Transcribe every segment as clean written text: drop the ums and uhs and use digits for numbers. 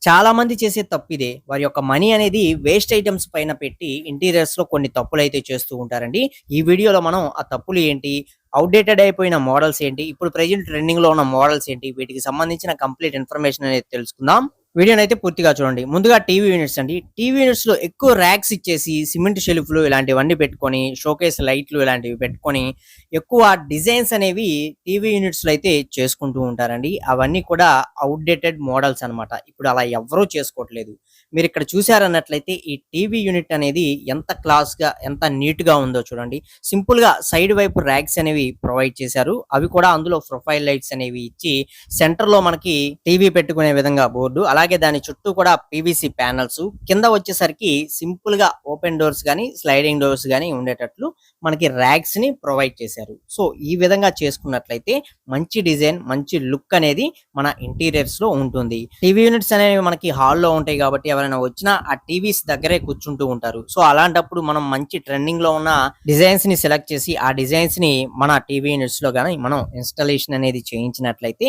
చాలా మంది చేసే తప్పిదే. వారి యొక్క మనీ అనేది వేస్ట్ ఐటెమ్స్ పైన పెట్టి ఇంటీరియర్స్‌లో కొన్ని తప్పులైతే చేస్తూ ఉంటారండి. ఈ వీడియోలో మనం ఆ తప్పులు ఏంటి? ఔట్‌డేటెడ్ అయిపోయిన మోడల్స్ ఏంటి? ఇప్పుడు ప్రెజెంట్ ట్రెండింగ్‌లో ఉన్న మోడల్స్ ఏంటి? వీటికి సంబంధించిన కంప్లీట్ ఇన్ఫర్మేషన్ అనేది తెలుసుకుందాం. వీడియోనైతే పూర్తిగా చూడండి. ముందుగా టీవీ యూనిట్స్ అండి. టీవీ యూనిట్స్‌లో ఎక్కువ ర్యాక్స్ ఇచ్చేసి సిమెంట్ షెల్ఫ్‌లు ఇలాంటివన్నీ పెట్టుకొని, షోకేస్ లైట్లు ఇలాంటివి పెట్టుకొని, ఎక్కువ డిజైన్స్ అనేవి టీవీ యూనిట్స్‌లో అయితే చేసుకుంటూ ఉంటారండి. అవన్నీ కూడా ఔట్‌డేటెడ్ మోడల్స్ అన్నమాట. ఇప్పుడు అలా ఎవ్వరూ చేసుకోవట్లేదు. మీరిక్కడ చూసారన్నట్లయితే ఈ టీవీ యూనిట్ అనేది ఎంత క్లాస్‌గా, ఎంత నీట్‌గా ఉందో చూడండి. సింపుల్‌గా సైడ్ వైపు ర్యాక్స్ అనేవి ప్రొవైడ్ చేశారు. అవి కూడా అందులో ప్రొఫైల్ లైట్స్ అనేవి ఇచ్చి సెంటర్‌లో మనకి టీవీ పెట్టుకునే విధంగా బోర్డు, అలాగే దాని చుట్టూ కూడా పీవీసీ ప్యానెల్స్, కింద వచ్చేసరికి సింపుల్‌గా ఓపెన్ డోర్స్ గాని, స్లైడింగ్ డోర్స్ గాని ఉండేటట్లు మనకి ర్యాక్స్‌ని ప్రొవైడ్ చేశారు. సో, ఈ విధంగా చేసుకున్నట్లయితే మంచి డిజైన్, మంచి లుక్ అనేది మన ఇంటీరియర్స్‌లో ఉంటుంది. టీవీ యూనిట్స్ అనేవి మనకి హాల్‌లో ఉంటాయి కాబట్టి ఎవరైనా వచ్చినా ఆ టీవీస్ దగ్గరే కూర్చుంటూ ఉంటారు. సో, అలాంటప్పుడు మనం మంచి ట్రెండింగ్‌లో ఉన్న డిజైన్స్‌ని సెలెక్ట్ చేసి ఆ డిజైన్స్‌ని మన టీవీ యూనిట్స్‌లో గాని మనం ఇన్‌స్టాలేషన్ అనేది చేయించినట్లయితే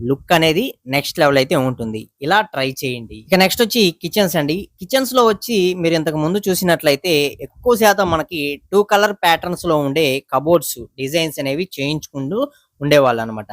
లుక్ అనేది నెక్స్ట్ లెవెల్ అయితే ఉంటుంది. ఇలా ట్రై చేయండి. ఇక నెక్స్ట్ వచ్చి కిచెన్స్ అండి. కిచెన్స్ లో వచ్చి మీరు ఇంతకు ముందు చూసినట్లయితే ఎక్కువ శాతం మనకి 2 కలర్ ప్యాటర్న్స్ లో ఉండే కబోర్డ్స్ డిజైన్స్ అనేవి చేయించుకుంటూ ఉండేవాళ్ళు అనమాట.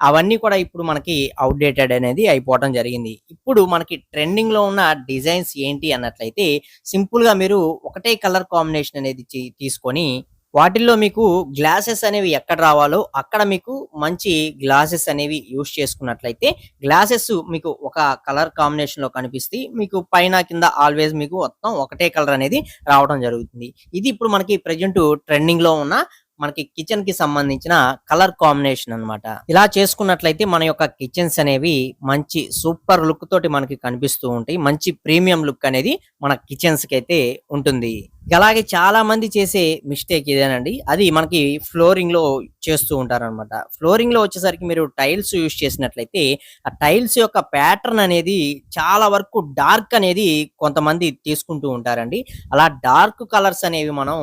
అవన్నీ కూడా ఇప్పుడు మనకి అవుట్‌డేటెడ్ అనేది అయిపోవటం జరిగింది. ఇప్పుడు మనకి ట్రెండింగ్ లో ఉన్న డిజైన్స్ ఏంటి అన్నట్లయితే సింపుల్ గా మీరు ఒకటే కలర్ కాంబినేషన్ అనేది తీసుకొని వాటిల్లో మీకు గ్లాసెస్ అనేవి ఎక్కడ రావాలో అక్కడ మీకు మంచి గ్లాసెస్ అనేవి యూజ్ చేసుకున్నట్లయితే గ్లాసెస్ మీకు ఒక కలర్ కాంబినేషన్ లో కనిపిస్తే మీకు పైన కింద ఆల్వేస్ మీకు మొత్తం ఒకటే కలర్ అనేది రావడం జరుగుతుంది. ఇది ఇప్పుడు మనకి ప్రెజెంట్ ట్రెండింగ్ లో ఉన్న మనకి కిచెన్ కి సంబంధించిన కలర్ కాంబినేషన్ అన్నమాట. ఇలా చేసుకున్నట్లయితే మన యొక్క కిచెన్స్ అనేవి మంచి సూపర్ లుక్ తోటి మనకి కనిపిస్తూ ఉంటాయి. మంచి ప్రీమియం లుక్ అనేది మన కిచెన్స్ కి అయితే ఉంటుంది. అలాగే చాలా మంది చేసే మిస్టేక్ ఇదేనండి. అది మనకి ఫ్లోరింగ్ లో చేస్తూ ఉంటారనమాట. ఫ్లోరింగ్ లో వచ్చేసరికి మీరు టైల్స్ యూజ్ చేసినట్లయితే ఆ టైల్స్ యొక్క ప్యాటర్న్ అనేది చాలా వరకు డార్క్ అనేది కొంతమంది తీసుకుంటూ ఉంటారండి. అలా డార్క్ కలర్స్ అనేవి మనం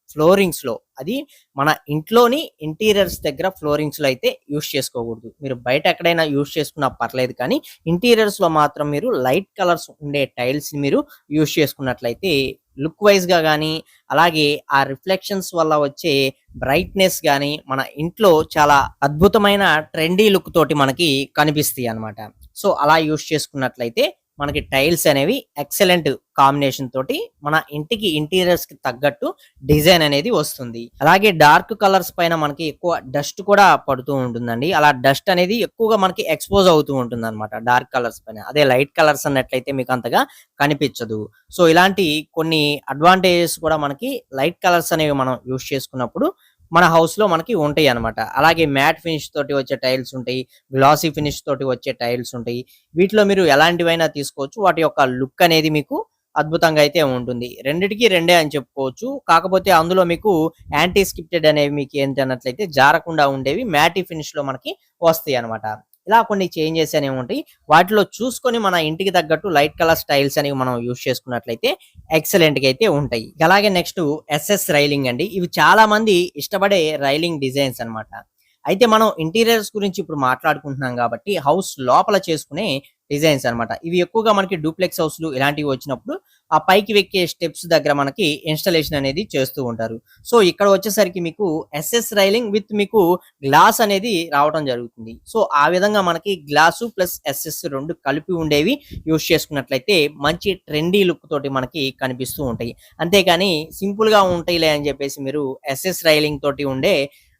ఫ్లోరింగ్స్ లో అది మన ఇంట్లోని ఇంటీరియర్స్ దగ్గర ఫ్లోరింగ్స్ లో అయితే యూజ్ చేసుకోకూడదు. మీరు బయట ఎక్కడైనా యూజ్ చేసుకున్నా పర్లేదు కానీ ఇంటీరియర్స్ లో మాత్రం మీరు లైట్ కలర్స్ ఉండే టైల్స్ ని మీరు యూజ్ చేసుకున్నట్లయితే లుక్ వైజ్ గా గానీ, అలాగే ఆ రిఫ్లెక్షన్స్ వల్ల వచ్చే బ్రైట్‌నెస్ గానీ, మన ఇంట్లో చాలా అద్భుతమైన ట్రెండీ లుక్ తోటి మనకి కనిపిస్తాయి అన్నమాట. సో, అలా యూజ్ చేసుకున్నట్లయితే మనకి టైల్స్ అనేవి ఎక్సలెంట్ కాంబినేషన్ తోటి మన ఇంటికి ఇంటీరియర్స్‌కి తగ్గట్టు డిజైన్ అనేది వస్తుంది. అలాగే డార్క్ కలర్స్ పైన మనకి ఎక్కువ డస్ట్ కూడా పడుతూ ఉంటుందండి. అలా డస్ట్ అనేది ఎక్కువగా మనకి ఎక్స్‌పోజ్ అవుతూ ఉంటుందన్నమాట డార్క్ కలర్స్ పైన. అదే లైట్ కలర్స్ అన్నట్లయితే మీకు అంతగా కనిపించదు. సో, ఇలాంటి కొన్ని అడ్వాంటేజెస్ కూడా మనకి లైట్ కలర్స్ అనేవి మనం యూజ్ చేసుకున్నప్పుడు మన హౌస్‌లో మనకి ఉంటాయన్నమాట. అలాగే మ్యాట్ ఫినిష్ తోటి వచ్చే టైల్స్ ఉంటాయి. గ్లాసీ ఫినిష్ తోటి వచ్చే టైల్స్ ఉంటాయి. వీటిలో మీరు ఎలాంటివైనా తీసుకోవచ్చు. వాటి యొక్క లుక్ అనేది మీకు అద్భుతంగా అయితే ఉంటుంది. రెండిటికి రెండే అని చెప్పుకోవచ్చు. కాకపోతే అందులో మీకు యాంటీ స్కిప్టెడ్ అనేవి మీకు ఏంటి అన్నట్లయితే జారకుండా ఉండేవి మ్యాటీ ఫినిష్‌లో మనకి వస్తాయన్నమాట. ఇలా కొన్ని చేంజెస్ అనేవి ఉంటాయి. వాటిలో చూసుకొని మన ఇంటికి తగ్గట్టు లైట్ కలర్ స్టైల్స్ అనేవి మనం యూజ్ చేసుకున్నట్లయితే ఎక్సలెంట్‌గా అయితే ఉంటాయి. అలాగే నెక్స్ట్ ఎస్ఎస్ రైలింగ్ అండి. ఇవి చాలా మంది ఇష్టపడే రైలింగ్ డిజైన్స్ అన్నమాట. అయితే మనం ఇంటీరియర్స్ గురించి ఇప్పుడు మాట్లాడుకుంటున్నాం కాబట్టి హౌస్ లోపల చేసుకునే డిజైన్స్ అన్నమాట. ఇవి ఎక్కువగా మనకి డూప్లెక్స్ హౌస్‌లు ఇలాంటివి వచ్చినప్పుడు ఆ పైకి వెక్కే స్టెప్స్ దగ్గర మనకి ఇన్‌స్టాలేషన్ అనేది చేస్తూ ఉంటారు. సో, ఇక్కడ వచ్చేసరికి మీకు ఎస్ఎస్ రైలింగ్ విత్ మీకు గ్లాస్ అనేది రావడం జరుగుతుంది. సో, ఆ విధంగా మనకి గ్లాసు ప్లస్ ఎస్ఎస్ 2 కలిపి ఉండేవి యూజ్ చేసుకున్నట్లయితే మంచి ట్రెండీ లుక్ తోటి మనకి కనిపిస్తూ ఉంటాయి. అంతేగాని సింపుల్‌గా ఉంటాయిలే అని చెప్పేసి మీరు ఎస్ఎస్ రైలింగ్ తోటి ఉండే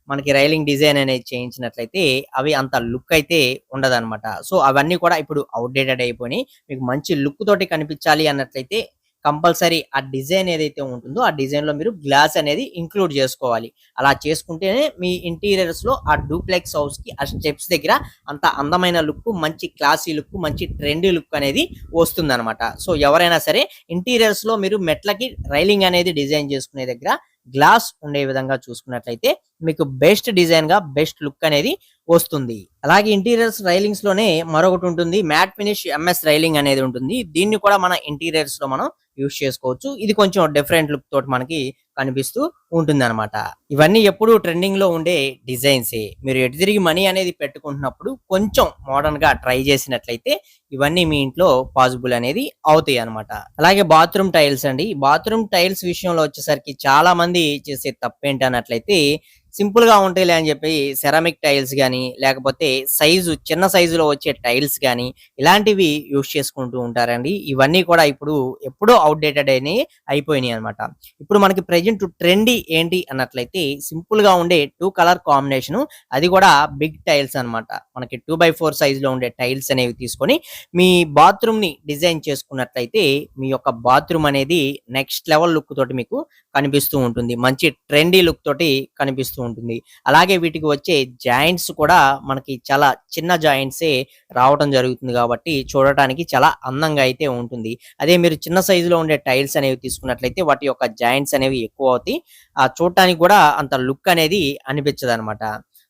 మనకి రైలింగ్ డిజైన్ అనేది చేయించినట్లయితే అవి అంత లుక్ అయితే ఉండదనమాట. సో, అవన్నీ కూడా ఇప్పుడు ఔట్‌డేటెడ్ అయిపోయినాయి. మీకు మంచి లుక్ తోటి కనిపించాలి అన్నట్లయితే కంపల్సరీ ఆ డిజైన్ ఏదైతే ఉంటుందో ఆ డిజైన్‌లో మీరు గ్లాస్ అనేది ఇంక్లూడ్ చేసుకోవాలి. అలా చేసుకుంటేనే మీ ఇంటీరియర్స్‌లో ఆ డూప్లెక్స్ హౌస్‌కి ఆ స్టెప్స్ దగ్గర అంత అందమైన లుక్, మంచి క్లాసీ లుక్, మంచి ట్రెండీ లుక్ అనేది వస్తుందనమాట. సో, ఎవరైనా సరే ఇంటీరియర్స్‌లో మీరు మెట్లకి రైలింగ్ అనేది డిజైన్ చేసుకునే దగ్గర గ్లాస్ ఉండే విధంగా చూసుకున్నట్లయితే మీకు బెస్ట్ డిజైన్ గా బెస్ట్ లుక్ అనేది వస్తుంది. అలాగే ఇంటీరియర్స్ రైలింగ్స్ లోనే మరొకటి ఉంటుంది, మ్యాట్ ఫినిష్ ఎంఎస్ రైలింగ్ అనేది ఉంటుంది. దీన్ని కూడా మన ఇంటీరియర్స్ లో మనం యూస్ చేసుకోవచ్చు. ఇది కొంచెం డిఫరెంట్ లుక్ తోటి మనకి కనిపిస్తూ ఉంటుందన్నమాట. ఇవన్నీ ఎప్పుడు ట్రెండింగ్ లో ఉండే డిజైన్సే. మీరు ఎటు తిరిగి మనీ అనేది పెట్టుకుంటున్నప్పుడు కొంచెం మోడర్న్ గా ట్రై చేసినట్లయితే ఇవన్నీ మీ ఇంట్లో పాసిబుల్ అనేది అవుతాయి అన్నమాట. అలాగే బాత్రూమ్ టైల్స్ అండి. బాత్రూమ్ టైల్స్ విషయంలో వచ్చేసరికి చాలా మంది చేసే తప్పేంటి అన్నట్లయితే, సింపుల్ గా ఉంటాయిలే అని చెప్పి సెరామిక్ టైల్స్ గానీ, లేకపోతే చిన్న సైజులో వచ్చే టైల్స్ గానీ ఇలాంటివి యూస్ చేసుకుంటూ ఉంటారండి. ఇవన్నీ కూడా ఇప్పుడు ఎప్పుడో అవుట్‌డేటెడ్ అయిపోయినాయి అన్నమాట. ఇప్పుడు మనకి ప్రెజెంట్ ట్రెండీ ఏంటి అన్నట్లయితే, సింపుల్ గా ఉండే 2 కలర్ కాంబినేషన్, అది కూడా బిగ్ టైల్స్ అన్నమాట. మనకి 2/4 సైజులో ఉండే టైల్స్ అనేవి తీసుకొని మీ బాత్రూమ్ ని డిజైన్ చేసుకున్నట్లయితే మీ యొక్క బాత్రూమ్ అనేది నెక్స్ట్ లెవెల్ లుక్ తోటి మీకు కనిపిస్తూ ఉంటుంది. మంచి ట్రెండీ లుక్ తోటి కనిపిస్తూ ఉంటుంది. అలాగే వీటికి వచ్చే జాయింట్స్ కూడా మనకి చాలా చిన్న జాయింట్సే రావటం జరుగుతుంది కాబట్టి చూడటానికి చాలా అందంగా అయితే ఉంటుంది. అదే మీరు చిన్న సైజులో ఉండే టైల్స్ అనేవి తీసుకున్నట్లయితే వాటి యొక్క జాయింట్స్ అనేవి ఎక్కువ అవుతాయి. చూడటానికి కూడా అంత లుక్ అనేది అనిపించదన్నమాట.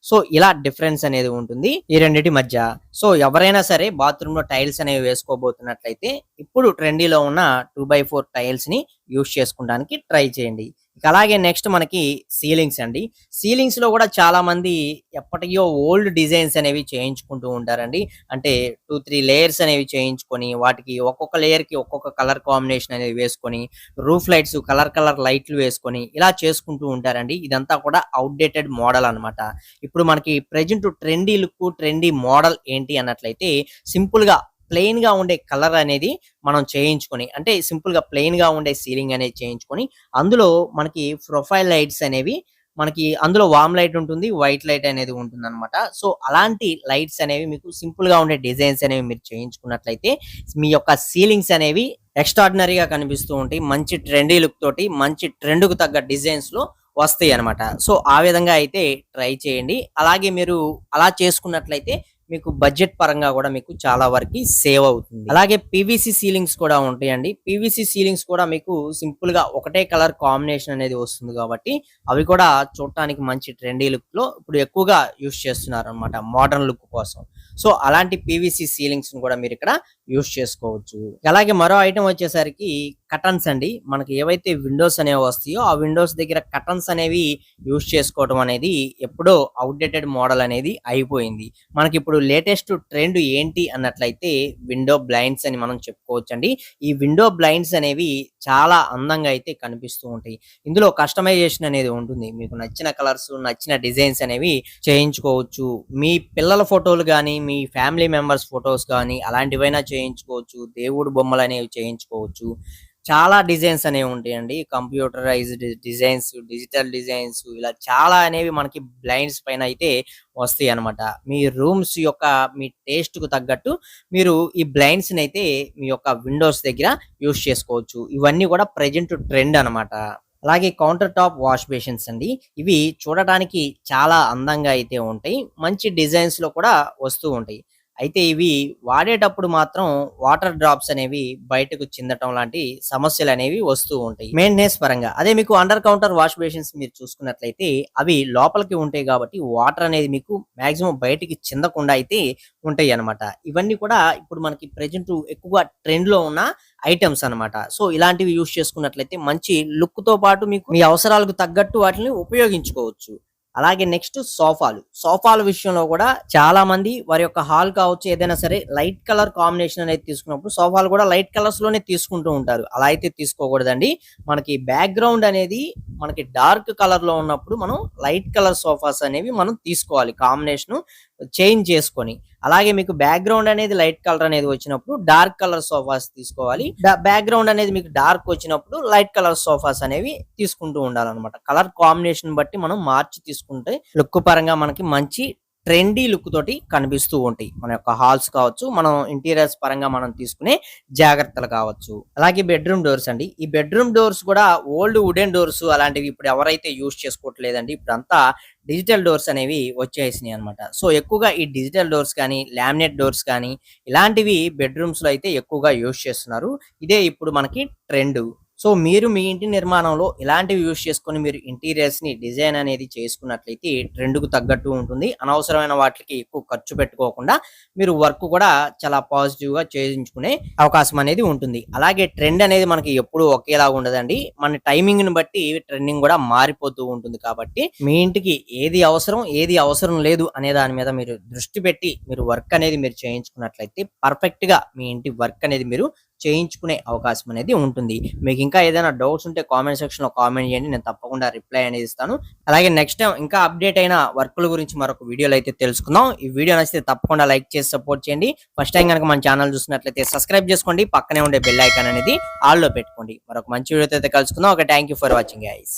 సో ఇలా డిఫరెన్స్ అనేది ఉంటుంది ఈ రెండిటి మధ్య. సో ఎవరైనా సరే బాత్రూమ్ లో టైల్స్ అనేవి వేసుకోబోతున్నట్లయితే ఇప్పుడు ట్రెండీలో ఉన్న 2/4 టైల్స్ ని యూస్ చేసుకోవడానికి ట్రై చేయండి. ఇక అలాగే నెక్స్ట్ మనకి సీలింగ్స్ అండి. సీలింగ్స్ లో కూడా చాలా మంది ఎప్పటియో ఓల్డ్ డిజైన్స్ అనేవి చేయించుకుంటూ ఉంటారండి. అంటే 2, 3 లేయర్స్ అనేవి చేయించుకొని వాటికి ఒక్కొక్క లేయర్ కి ఒక్కొక్క కలర్ కాంబినేషన్ అనేది వేసుకొని, రూఫ్ లైట్స్ కలర్ కలర్ లైట్లు వేసుకొని ఇలా చేసుకుంటూ ఉంటారండి. ఇదంతా కూడా అవుట్‌డేటెడ్ మోడల్ అన్నమాట. ఇప్పుడు మనకి present trendy look, trendy model ఏంటి అన్నట్లయితే, సింపుల్ గా ప్లెయిన్ గా ఉండే కలర్ అనేది మనం చేయించుకొని, అంటే సింపుల్ గా ప్లెయిన్ గా ఉండే సీలింగ్ అనేది చేయించుకొని, అందులో మనకి ప్రొఫైల్ లైట్స్ అనేవి మనకి అందులో వార్మ్ లైట్ ఉంటుంది, వైట్ లైట్ అనేది ఉంటుందన్నమాట. సో అలాంటి లైట్స్ అనేవి మీకు సింపుల్ గా ఉండే డిజైన్స్ అనేవి మీరు చేయించుకున్నట్లయితే మీ యొక్క సీలింగ్స్ అనేవి ఎక్స్ట్రాడినరీగా కనిపిస్తూ ఉంటాయి. మంచి ట్రెండీ లుక్ తోటి మంచి ట్రెండ్ కు తగ్గ డిజైన్స్ లో వస్తాయి అన్నమాట. సో ఆ విధంగా అయితే ట్రై చేయండి. అలాగే మీరు అలా చేసుకున్నట్లయితే మీకు బడ్జెట్ పరంగా కూడా మీకు చాలా వరకు సేవ్ అవుతుంది. అలాగే పీవీసీ సీలింగ్స్ కూడా ఉంటాయండి. పీవీసీ సీలింగ్స్ కూడా మీకు సింపుల్ గా ఒకటే కలర్ కాంబినేషన్ అనేది వస్తుంది కాబట్టి అవి కూడా చూడటానికి మంచి ట్రెండీ లుక్ లో ఇప్పుడు ఎక్కువగా యూస్ చేస్తున్నారు అన్నమాట మోడర్న్ లుక్ కోసం. సో అలాంటి పీవీసీ సీలింగ్స్ కూడా మీరు ఇక్కడ యూస్ చేసుకోవచ్చు. అలాగే మరో ఐటమ్ వచ్చేసరికి కటన్స్ అండి. మనకి ఏవైతే విండోస్ అనేవి వస్తాయో ఆ విండోస్ దగ్గర కటన్స్ అనేవి యూస్ చేసుకోవడం అనేది ఎప్పుడో అవుట్‌డేటెడ్ మోడల్ అనేది అయిపోయింది. మనకి ఇప్పుడు లేటెస్ట్ ట్రెండ్ ఏంటి అన్నట్లయితే విండో బ్లైండ్స్ అని మనం చెప్పుకోవచ్చండి. ఈ విండో బ్లైండ్స్ అనేవి చాలా అందంగా అయితే కనిపిస్తూ ఉంటాయి. ఇందులో కస్టమైజేషన్ అనేది ఉంటుంది. మీకు నచ్చిన కలర్స్, నచ్చిన డిజైన్స్ అనేవి చేయించుకోవచ్చు. మీ పిల్లల ఫోటోలు గానీ, మీ ఫ్యామిలీ మెంబర్స్ ఫోటోస్ గానీ అలాంటివైనా చేయించుకోవచ్చు. దేవుడు బొమ్మలు అనేవి చేయించుకోవచ్చు. చాలా డిజైన్స్ అనేవి ఉంటాయండి. కంప్యూటరైజ్డ్ డిజైన్స్, డిజిటల్ డిజైన్స్ ఇలా చాలా అనేవి మనకి బ్లైండ్స్ పైన అయితే వస్తాయి అన్నమాట. మీ రూమ్స్ యొక్క మీ టేస్ట్‌కు తగ్గట్టు మీరు ఈ బ్లైండ్స్‌నైతే మీ యొక్క విండోస్ దగ్గర యూజ్ చేసుకోవచ్చు. ఇవన్నీ కూడా ప్రెజెంట్ ట్రెండ్ అన్నమాట. అలాగే కౌంటర్ టాప్ వాష్ బేసిన్స్ అండి. ఇవి చూడటానికి చాలా అందంగా అయితే ఉంటాయి. మంచి డిజైన్స్‌లో కూడా వస్తూ ఉంటాయి. అయితే ఇవి వాడేటప్పుడు మాత్రం వాటర్ డ్రాప్స్ అనేవి బయటకు చిందటం లాంటి సమస్యలనేవి వస్తూ ఉంటాయి మెయింటెనెన్స్ పరంగా. అదే మీకు అండర్ కౌంటర్ వాష్ బేసిన్స్ మీరు చూసుకున్నట్లయితే అవి లోపలికి ఉంటాయి కాబట్టి వాటర్ అనేది మీకు మాక్సిమం బయటికి చిందకుండా అయితే ఉంటాయి అన్నమాట. ఇవన్నీ కూడా ఇప్పుడు మనకి ప్రెజెంట్ ఎక్కువగా ట్రెండ్ లో ఉన్న ఐటమ్స్ అన్నమాట. సో ఇలాంటివి యూజ్ చేసుకున్నట్లయితే మంచి లుక్ తో పాటు మీకు మీ అవసరాలకు తగ్గట్టు వాటిని ఉపయోగించుకోవచ్చు. అలాగే నెక్స్ట్ సోఫాల విషయంలో కూడా చాలా మంది వారి యొక్క హాల్ కావచ్చు ఏదైనా సరే లైట్ కలర్ కాంబినేషన్ అనేది తీసుకున్నప్పుడు సోఫాలు కూడా లైట్ కలర్స్ లోనే తీసుకుంటూ ఉంటారు. అలా అయితే తీసుకోకూడదండి. మనకి బ్యాక్గ్రౌండ్ అనేది మనకి డార్క్ కలర్ లో ఉన్నప్పుడు మనం లైట్ కలర్ సోఫాస్ అనేవి మనం తీసుకోవాలి, కాంబినేషన్ చేంజ్ చేసుకొని. అలాగే మీకు బ్యాక్గ్రౌండ్ అనేది లైట్ కలర్ అనేది వచ్చినప్పుడు డార్క్ కలర్ సోఫాస్ తీసుకోవాలి. బ్యాక్గ్రౌండ్ అనేది మీకు డార్క్ వచ్చినప్పుడు లైట్ కలర్ సోఫాస్ అనేవి తీసుకుంటూ ఉండాలన్నమాట. కలర్ కాంబినేషన్ బట్టి మనం మార్చి తీసుకుంటే లుక్ పరంగా మనకి మంచి ట్రెండీ లుక్ తోటి కనిపిస్తూ ఉంటాయి మన యొక్క హాల్స్ కావచ్చు, మనం ఇంటీరియర్స్ పరంగా మనం తీసుకునే జాగ్రత్తలు కావచ్చు. అలాగే బెడ్రూమ్ డోర్స్ అండి. ఈ బెడ్రూమ్ డోర్స్ కూడా ఓల్డ్ వుడెన్ డోర్స్ అలాంటివి ఇప్పుడు ఎవరైతే యూజ్ చేసుకోవట్లేదండి. ఇప్పుడు అంతా డిజిటల్ డోర్స్ అనేవి వచ్చేసినాయి అనమాట. సో ఎక్కువగా ఈ డిజిటల్ డోర్స్ కానీ, లామినేట్ డోర్స్ కానీ ఇలాంటివి బెడ్రూమ్స్ లో అయితే ఎక్కువగా యూజ్ చేస్తున్నారు. ఇదే ఇప్పుడు మనకి ట్రెండ్. సో మీరు మీ ఇంటి నిర్మాణంలో ఇలాంటివి యూజ్ చేసుకొని మీరు ఇంటీరియర్స్‌ని డిజైన్ అనేది చేసుకున్నట్లయితే ట్రెండ్‌కు తగ్గట్టు ఉంటుంది. అనవసరమైన వాటికి ఎక్కువ ఖర్చు పెట్టుకోకుండా మీరు వర్క్ కూడా చాలా పాజిటివ్‌గా చేయించుకునే అవకాశం అనేది ఉంటుంది. అలాగే ట్రెండ్ అనేది మనకి ఎప్పుడూ ఒకేలాగా ఉండదండి. మన టైమింగ్‌ని బట్టి ట్రెండింగ్ కూడా మారిపోతూ ఉంటుంది కాబట్టి మీ ఇంటికి ఏది అవసరం, ఏది అవసరం లేదు అనే దాని మీద మీరు దృష్టి పెట్టి మీరు వర్క్ అనేది మీరు చేయించుకున్నట్లయితే పర్ఫెక్ట్‌గా మీ ఇంటి వర్క్ అనేది మీరు చేయించుకునే అవకాశం అనేది ఉంటుంది. మీకు ఇంకా ఏదైనా డౌట్స్ ఉంటే కామెంట్ సెక్షన్‌లో కామెంట్ చేయండి. నేను తప్పకుండా రిప్లై అనేది ఇస్తాను. అలాగే నెక్స్ట్ టైమ్ ఇంకా అప్డేట్ అయిన వర్కుల గురించి మరొక వీడియోలో అయితే తెలుసుకుందాం. ఈ వీడియో నచ్చితే తప్పకుండా లైక్ చేసి సపోర్ట్ చేయండి. ఫస్ట్ టైం గనుక మన ఛానల్ చూస్తున్నట్లయితే సబ్స్క్రైబ్ చేసుకోండి. పక్కనే ఉండే బెల్ ఐకాన్ అనేది ఆల్‌లో పెట్టుకోండి. మరొక మంచి వీడియోతో అయితే కలుసుకుందాం. Okay, thank you for watching guys.